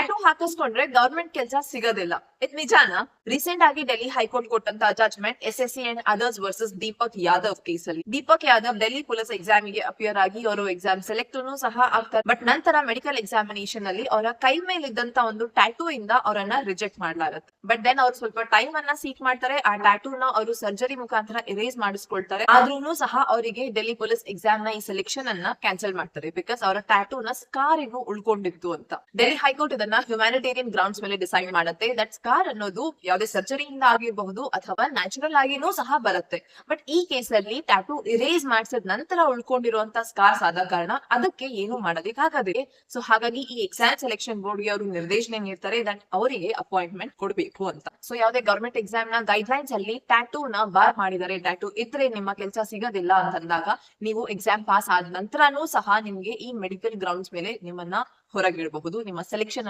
Tattoo ಹಾಕಿಸ್ಕೊಂಡ್ರೆ government ಕೆಲಸ ಸಿಗೋದಿಲ್ಲ. ಇದು ನಿಜಾನಾ? ರೀಸೆಂಟ್ ಆಗಿ ಡೆಲ್ಲಿ ಹೈಕೋರ್ಟ್ ಕೊಟ್ಟಂತ judgment SSC and others versus Deepak Yadav ಕೇಸಲ್ಲಿ. ದೀಪಕ್ ಯಾದವ್ ಡೆಲ್ಲಿ ಪೊಲೀಸ್ ಎಕ್ಸಾಮ್ ಗೆ ಅಪಿಯರ್ ಆಗಿ ಅವರು ಎಕ್ಸಾಮ್ ಸೆಲೆಕ್ಟ್ ಸಹ ಆಗ್ತಾರೆ. ಬಟ್ ನಂತರ ಮೆಡಿಕಲ್ ಎಕ್ಸಾಮಿನೇಷನ್ ಅಲ್ಲಿ ಅವರ ಕೈ ಮೇಲಿದ್ದಂತ ಒಂದು ಟ್ಯಾಟೂ ಇಂದ ಅವರನ್ನ ರಿಜೆಕ್ಟ್ ಮಾಡ್ಲಾರತ್ತೆ. ಬಟ್ ದೆನ್ ಅವ್ರು ಸ್ವಲ್ಪ ಟೈಮ್ ಅನ್ನ ಸೀಕ್ ಮಾಡ್ತಾರೆ. ಆ ಟ್ಯಾಟೂನ ಅವರು ಸರ್ಜರಿ ಮುಖಾಂತರ ಎರೇಸ್ ಮಾಡಿಸ್ಕೊಳ್ತಾರೆ. ಆದ್ರೂ ಸಹ ಅವರಿಗೆ ಡೆಲ್ಲಿ ಪೊಲೀಸ್ ಎಕ್ಸಾಮ್ ನ ಈ ಸೆಲೆಕ್ಷನ್ ಅನ್ನ ಕ್ಯಾನ್ಸಲ್ ಮಾಡ್ತಾರೆ. ಬಿಕಾಸ್ ಅವರ ಟ್ಯಾಟೂನ ಸ್ಕಾರ್ ಇನ್ನು ಉಳ್ಕೊಂಡಿತ್ತು ಅಂತ. ಡೆಲ್ಲಿ ಹೈಕೋರ್ಟ್ ಇದನ್ನ ಹ್ಯುಮ್ಯಾನಿಟೇರಿಯನ್ ಗ್ರೌಂಡ್ಸ್ ಮೇಲೆ ಡಿಸೈಡ್ ಮಾಡುತ್ತೆ. ದಟ್ ಸ್ಕಾರ್ ಅನ್ನೋದು ಯಾವುದೇ ಸರ್ಜರಿಯಿಂದ ಆಗಿರಬಹುದು ಅಥವಾ ನ್ಯಾಚುರಲ್ ಆಗಿನೂ ಸಹ ಬರುತ್ತೆ. ಬಟ್ ಈ ಕೇಸಲ್ಲಿ ಟ್ಯಾಟೂ ಇರೇಸ್ ಮಾಡಿಸಿದ ನಂತರ ಉಳ್ಕೊಂಡಿರುವಂತ ಸ್ಕಾರ್ಸ್ ಆದ ಕಾರಣ ಅದಕ್ಕೆ ಏನು ಮಾಡೋದಕ್ಕಾಗದೆ. ಸೊ ಹಾಗಾಗಿ ಈ ಎಕ್ಸಾಮ್ ಸೆಲೆಕ್ಷನ್ ಬೋರ್ಡ್ ಗೆ ಅವರು ನಿರ್ದೇಶನ ನೀಡ್ತಾರೆ ದಟ್ ಅವರಿಗೆ ಅಪಾಯಿಂಟ್ಮೆಂಟ್ ಕೊಡಬೇಕು ಅಂತ. ಸೊ ಯಾವುದೇ ಗವರ್ಮೆಂಟ್ ಎಕ್ಸಾಮ್ ನ ಗೈಡ್ ಲೈನ್ಸ್ ಅಲ್ಲಿ ಟ್ಯಾಟೂ ನ ಬಾರ್ ಮಾಡಿದರೆ, ಟ್ಯಾಟೂ ಇದ್ರೆ ನಿಮ್ಮ ಕೆಲಸ ಸಿಗೋದಿಲ್ಲ ಅಂತಂದಾಗ ನೀವು ಎಕ್ಸಾಮ್ ಪಾಸ್ ಆದ ನಂತರನೂ ಸಹ ನಿಮ್ಗೆ ಈ ಮೆಡಿಕಲ್ ಗ್ರೌಂಡ್ಸ್ ಮೇಲೆ ನಿಮ್ಮನ್ನ ಹೊರಗಿಡಬಹುದು. ನಿಮ್ಮ ಸೆಲೆಕ್ಷನ್